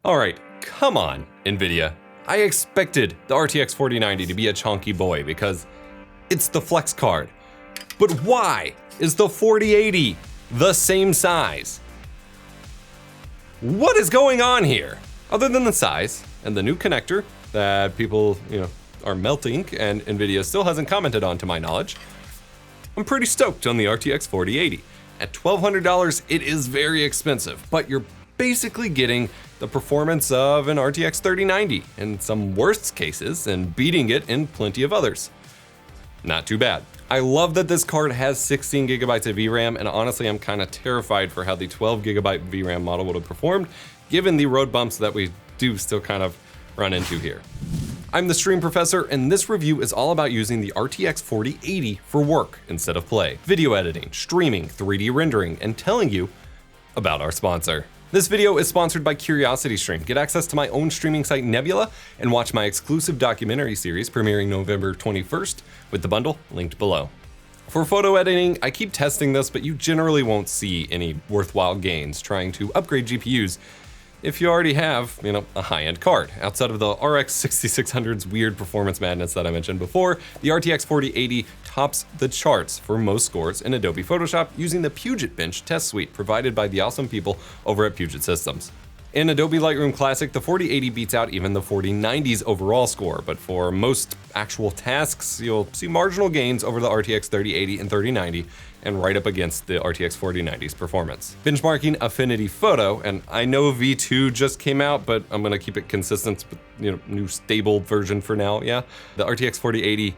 All right, come on, NVIDIA. I expected the RTX 4090 to be a chunky boy because it's the flex card. But why is the 4080 the same size? What is going on here? Other than the size and the new connector that people, are melting and NVIDIA still hasn't commented on to my knowledge, I'm pretty stoked on the RTX 4080. At $1,200, it is very expensive, but you're basically getting the performance of an RTX 3090 in some worst cases and beating it in plenty of others. Not too bad. I love that this card has 16 gigabytes of VRAM, and honestly, I'm kind of terrified for how the 12 gigabyte VRAM model would have performed, given the road bumps that we do still kind of run into here. I'm the Stream Professor, and this review is all about using the RTX 4080 for work instead of play, video editing, streaming, 3D rendering, and telling you about our sponsor. This video is sponsored by CuriosityStream. Get access to my own streaming site Nebula and watch my exclusive documentary series premiering November 21st with the bundle linked below. For photo editing, I keep testing this, but you generally won't see any worthwhile gains trying to upgrade GPUs if you already have, a high-end card. Outside of the RX 6600's weird performance madness that I mentioned before, the RTX 4080 tops the charts for most scores in Adobe Photoshop using the Puget Bench test suite provided by the awesome people over at Puget Systems. In Adobe Lightroom Classic, the 4080 beats out even the 4090's overall score, but for most actual tasks, you'll see marginal gains over the RTX 3080 and 3090 and right up against the RTX 4090's performance. Benchmarking Affinity Photo, and I know V2 just came out, but I'm gonna keep it consistent with new stable version for now, yeah? The RTX 4080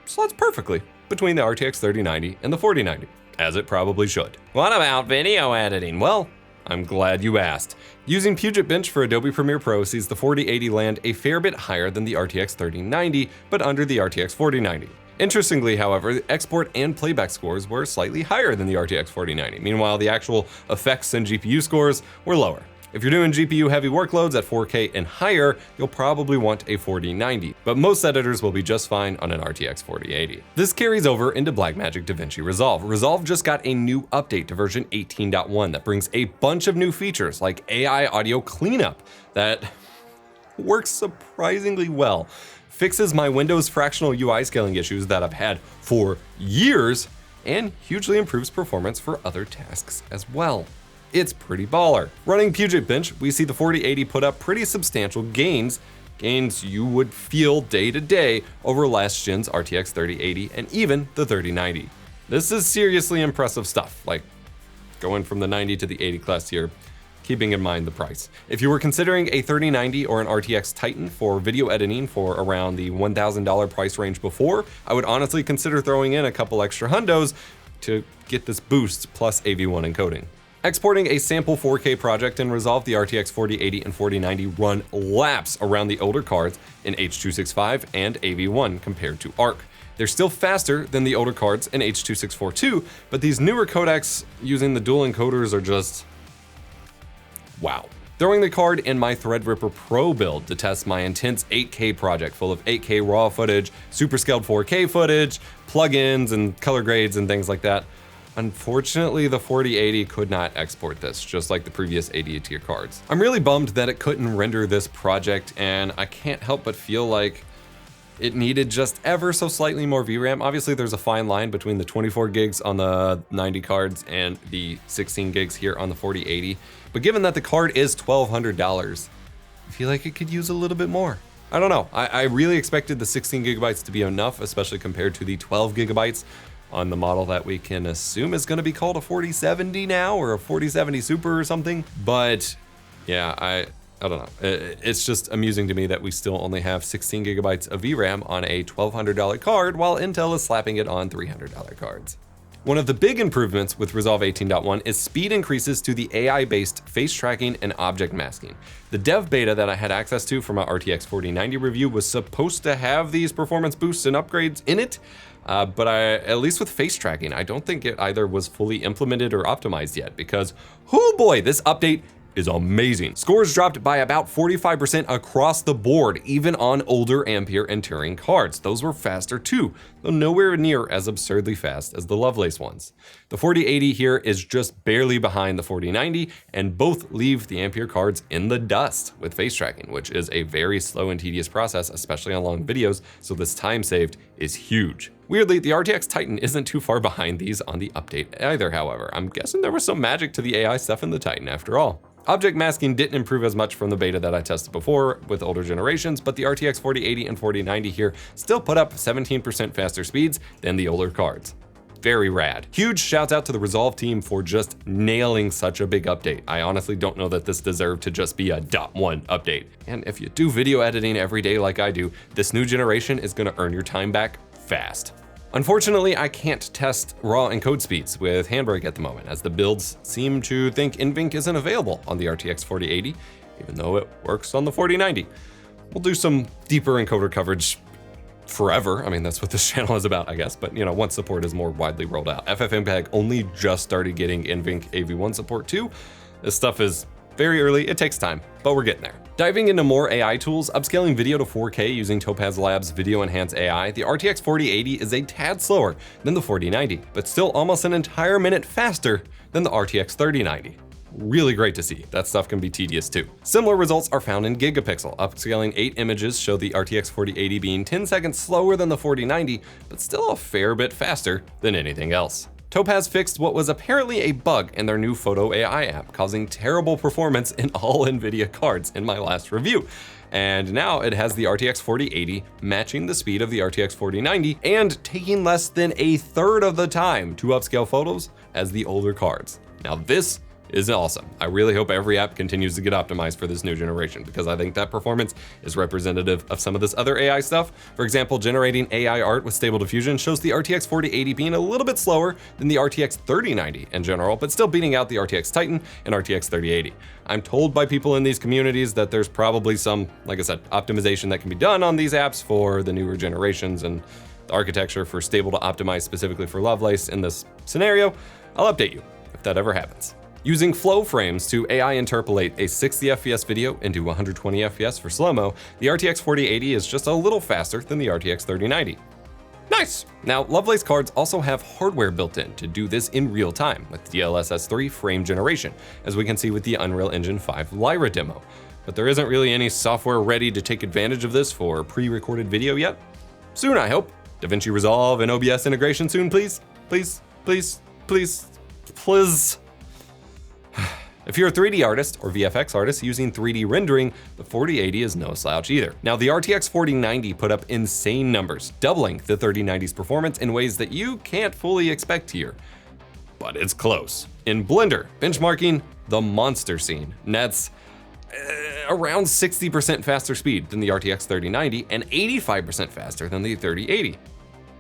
slots perfectly between the RTX 3090 and the 4090, as it probably should. What about video editing? Well, I'm glad you asked. Using Puget Bench for Adobe Premiere Pro sees the 4080 land a fair bit higher than the RTX 3090, but under the RTX 4090. Interestingly, however, the export and playback scores were slightly higher than the RTX 4090. Meanwhile, the actual effects and GPU scores were lower. If you're doing GPU-heavy workloads at 4K and higher, you'll probably want a 4090, but most editors will be just fine on an RTX 4080. This carries over into Blackmagic DaVinci Resolve. Resolve just got a new update to version 18.1 that brings a bunch of new features like AI audio cleanup that works surprisingly well, fixes my Windows fractional UI scaling issues that I've had for years, and hugely improves performance for other tasks as well. It's pretty baller. Running Puget Bench, we see the 4080 put up pretty substantial gains you would feel day to day over last gen's RTX 3080 and even the 3090. This is seriously impressive stuff, like going from the 90 to the 80 class here, keeping in mind the price. If you were considering a 3090 or an RTX Titan for video editing for around the $1,000 price range before, I would honestly consider throwing in a couple extra hundos to get this boost plus AV1 encoding. Exporting a sample 4K project in Resolve, the RTX 4080 and 4090 run laps around the older cards in H.265 and AV1 compared to ARC. They're still faster than the older cards in H.264 but these newer codecs using the dual encoders are just wow. Throwing the card in my Threadripper Pro build to test my intense 8K project full of 8K raw footage, super scaled 4K footage, plugins and color grades and things like that. Unfortunately, the 4080 could not export this, just like the previous 80 tier cards. I'm really bummed that it couldn't render this project, and I can't help but feel like it needed just ever so slightly more VRAM. Obviously, there's a fine line between the 24 gigs on the 90 cards and the 16 gigs here on the 4080. But given that the card is $1,200, I feel like it could use a little bit more. I don't know. I really expected the 16 gigabytes to be enough, especially compared to the 12 gigabytes on the model that we can assume is going to be called a 4070 now, or a 4070 Super or something. But yeah, I don't know. It's just amusing to me that we still only have 16 gigabytes of VRAM on a $1,200 card, while Intel is slapping it on $300 cards. One of the big improvements with Resolve 18.1 is speed increases to the AI-based face tracking and object masking. The dev beta that I had access to for my RTX 4090 review was supposed to have these performance boosts and upgrades in it, but at least with face tracking, I don't think it either was fully implemented or optimized yet, because oh boy, this update is amazing. Scores dropped by about 45% across the board, even on older Ampere and Turing cards. Those were faster too, though nowhere near as absurdly fast as the Lovelace ones. The 4080 here is just barely behind the 4090, and both leave the Ampere cards in the dust with face tracking, which is a very slow and tedious process, especially on long videos, so this time saved is huge. Weirdly, the RTX Titan isn't too far behind these on the update either, however. I'm guessing there was some magic to the AI stuff in the Titan after all. Object masking didn't improve as much from the beta that I tested before with older generations, but the RTX 4080 and 4090 here still put up 17% faster speeds than the older cards. Very rad. Huge shouts out to the Resolve team for just nailing such a big update. I honestly don't know that this deserved to just be a .1 update. And if you do video editing every day like I do, this new generation is gonna earn your time back fast. Unfortunately, I can't test raw encode speeds with Handbrake at the moment, as the builds seem to think NVENC isn't available on the RTX 4080, even though it works on the 4090. We'll do some deeper encoder coverage forever. I mean, that's what this channel is about, I guess, but you know, once support is more widely rolled out. FFmpeg only just started getting NVENC AV1 support too. This stuff is very early, it takes time, but we're getting there. Diving into more AI tools, upscaling video to 4K using Topaz Labs Video Enhance AI, the RTX 4080 is a tad slower than the 4090, but still almost an entire minute faster than the RTX 3090. Really great to see. That stuff can be tedious too. Similar results are found in Gigapixel. Upscaling 8 images show the RTX 4080 being 10 seconds slower than the 4090, but still a fair bit faster than anything else. Topaz fixed what was apparently a bug in their new Photo AI app, causing terrible performance in all NVIDIA cards in my last review. And now it has the RTX 4080 matching the speed of the RTX 4090 and taking less than a third of the time to upscale photos as the older cards. Now this is awesome. I really hope every app continues to get optimized for this new generation, because I think that performance is representative of some of this other AI stuff. For example, generating AI art with Stable Diffusion shows the RTX 4080 being a little bit slower than the RTX 3090 in general, but still beating out the RTX Titan and RTX 3080. I'm told by people in these communities that there's probably some, like I said, optimization that can be done on these apps for the newer generations and the architecture for Stable to optimize specifically for Lovelace in this scenario. I'll update you if that ever happens. Using flow frames to AI interpolate a 60 FPS video into 120 FPS for slow-mo, the RTX 4080 is just a little faster than the RTX 3090. Nice! Now, Lovelace cards also have hardware built in to do this in real time with DLSS 3 frame generation, as we can see with the Unreal Engine 5 Lyra demo. But there isn't really any software ready to take advantage of this for pre-recorded video yet. Soon, I hope. DaVinci Resolve and OBS integration soon, please? Please, please, please, please. If you're a 3D artist or VFX artist using 3D rendering, the 4080 is no slouch either. Now, the RTX 4090 put up insane numbers, doubling the 3090's performance in ways that you can't fully expect here. But it's close. In Blender, benchmarking the monster scene nets around 60% faster speed than the RTX 3090 and 85% faster than the 3080.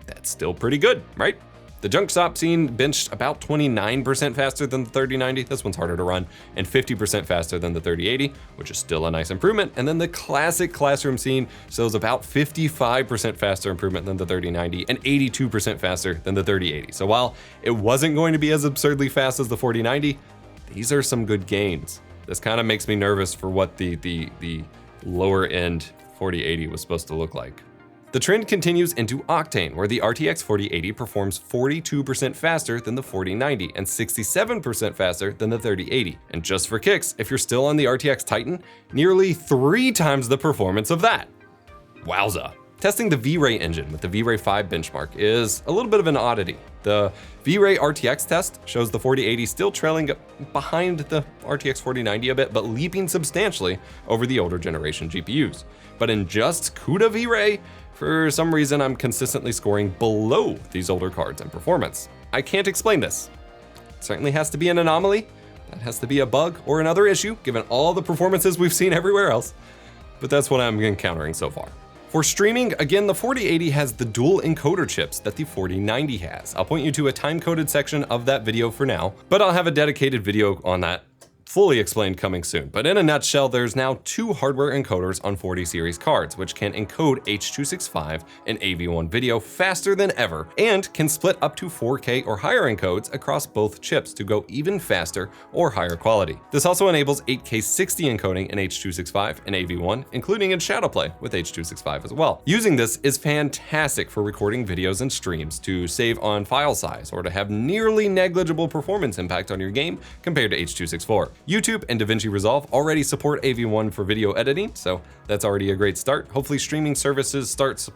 That's still pretty good, right? The junk stop scene benched about 29% faster than the 3090, this one's harder to run, and 50% faster than the 3080, which is still a nice improvement. And then the classic classroom scene shows about 55% faster improvement than the 3090 and 82% faster than the 3080. So while it wasn't going to be as absurdly fast as the 4090, these are some good gains. This kind of makes me nervous for what the lower end 4080 was supposed to look like. The trend continues into Octane, where the RTX 4080 performs 42% faster than the 4090 and 67% faster than the 3080. And just for kicks, if you're still on the RTX Titan, nearly 3 times the performance of that. Wowza. Testing the V-Ray engine with the V-Ray 5 benchmark is a little bit of an oddity. The V-Ray RTX test shows the 4080 still trailing behind the RTX 4090 a bit, but leaping substantially over the older generation GPUs. But in just CUDA V-Ray, for some reason I'm consistently scoring below these older cards in performance. I can't explain this. It certainly has to be an anomaly. That has to be a bug or another issue, given all the performances we've seen everywhere else. But that's what I'm encountering so far. For streaming, again, the 4080 has the dual encoder chips that the 4090 has. I'll point you to a time-coded section of that video for now, but I'll have a dedicated video on that fully explained coming soon, but in a nutshell, there's now 2 hardware encoders on 40 series cards, which can encode H.265 and AV1 video faster than ever, and can split up to 4K or higher encodes across both chips to go even faster or higher quality. This also enables 8K 60 encoding in H.265 and AV1, including in Shadowplay with H.265 as well. Using this is fantastic for recording videos and streams to save on file size or to have nearly negligible performance impact on your game compared to H.264. YouTube and DaVinci Resolve already support AV1 for video editing, so that's already a great start. Hopefully streaming services start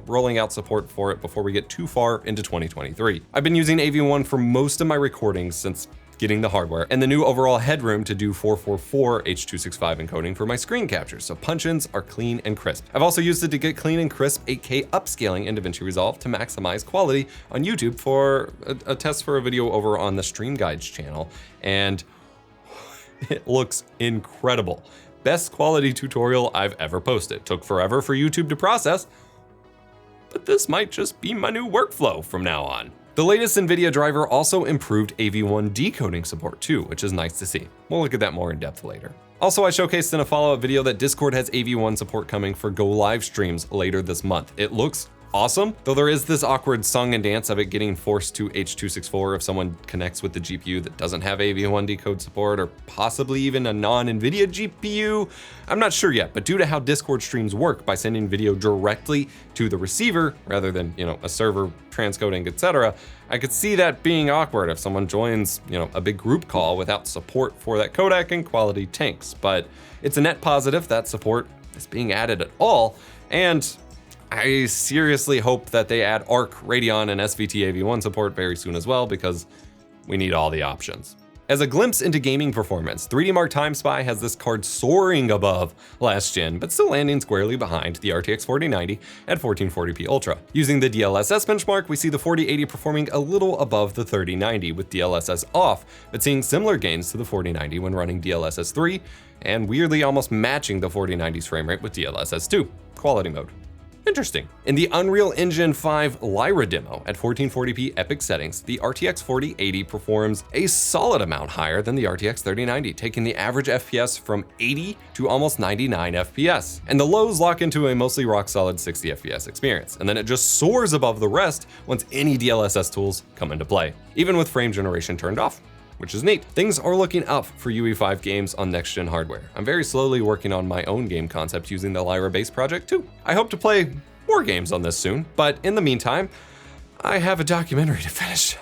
rolling out support for it before we get too far into 2023. I've been using AV1 for most of my recordings since getting the hardware, and the new overall headroom to do 444 H.265 encoding for my screen captures, so punch-ins are clean and crisp. I've also used it to get clean and crisp 8K upscaling in DaVinci Resolve to maximize quality on YouTube for a test for a video over on the Stream Guides channel, and it looks incredible. Best quality tutorial I've ever posted. Took forever for YouTube to process, but this might just be my new workflow from now on. The latest NVIDIA driver also improved AV1 decoding support too, which is nice to see. We'll look at that more in depth later. Also, I showcased in a follow-up video that Discord has AV1 support coming for Go Live streams later this month. It looks awesome, though there is this awkward song and dance of it getting forced to H.264 if someone connects with the GPU that doesn't have AV1 decode support, or possibly even a non-NVIDIA GPU. I'm not sure yet, but due to how Discord streams work by sending video directly to the receiver rather than, a server transcoding, etc., I could see that being awkward if someone joins, a big group call without support for that codec and quality tanks. But it's a net positive that support is being added at all, and I seriously hope that they add ARC, Radeon, and SVT AV1 support very soon as well, because we need all the options. As a glimpse into gaming performance, 3D Mark Time Spy has this card soaring above last gen, but still landing squarely behind the RTX 4090 at 1440p Ultra. Using the DLSS benchmark, we see the 4080 performing a little above the 3090 with DLSS off, but seeing similar gains to the 4090 when running DLSS 3, and weirdly almost matching the 4090's frame rate with DLSS 2, quality mode. Interesting. In the Unreal Engine 5 Lyra demo at 1440p epic settings, the RTX 4080 performs a solid amount higher than the RTX 3090, taking the average FPS from 80 to almost 99 FPS. And the lows lock into a mostly rock-solid 60 FPS experience, and then it just soars above the rest once any DLSS tools come into play, even with frame generation turned off, which is neat. Things are looking up for UE5 games on next-gen hardware. I'm very slowly working on my own game concept using the Lyra base project too. I hope to play more games on this soon, but in the meantime, I have a documentary to finish.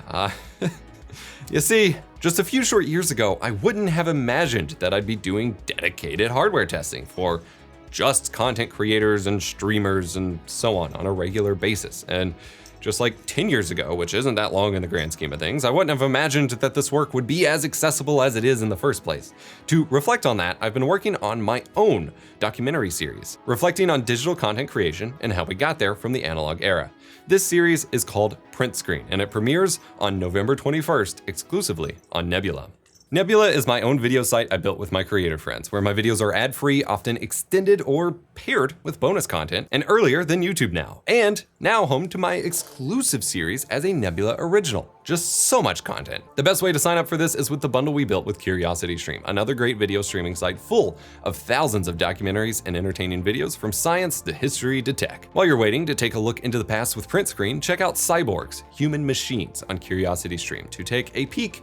You see, just a few short years ago, I wouldn't have imagined that I'd be doing dedicated hardware testing for just content creators and streamers and so on a regular basis. And just like 10 years ago, which isn't that long in the grand scheme of things, I wouldn't have imagined that this work would be as accessible as it is in the first place. To reflect on that, I've been working on my own documentary series, reflecting on digital content creation and how we got there from the analog era. This series is called Print Screen, and it premieres on November 21st exclusively on Nebula. Nebula is my own video site I built with my creator friends, where my videos are ad-free, often extended or paired with bonus content, and earlier than YouTube now. And now home to my exclusive series as a Nebula original. Just so much content. The best way to sign up for this is with the bundle we built with CuriosityStream, another great video streaming site full of thousands of documentaries and entertaining videos from science to history to tech. While you're waiting to take a look into the past with Print Screen, check out Cyborgs, Human Machines on CuriosityStream to take a peek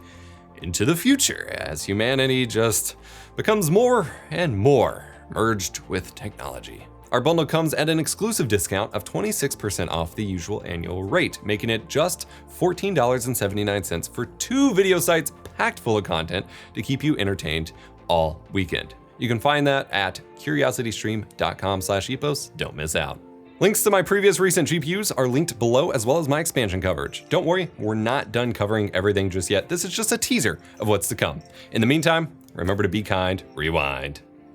into the future as humanity just becomes more and more merged with technology. Our bundle comes at an exclusive discount of 26% off the usual annual rate, making it just $14.79 for 2 video sites packed full of content to keep you entertained all weekend. You can find that at curiositystream.com/epos. Don't miss out. Links to my previous recent GPUs are linked below, as well as my expansion coverage. Don't worry, we're not done covering everything just yet. This is just a teaser of what's to come. In the meantime, remember to be kind, rewind.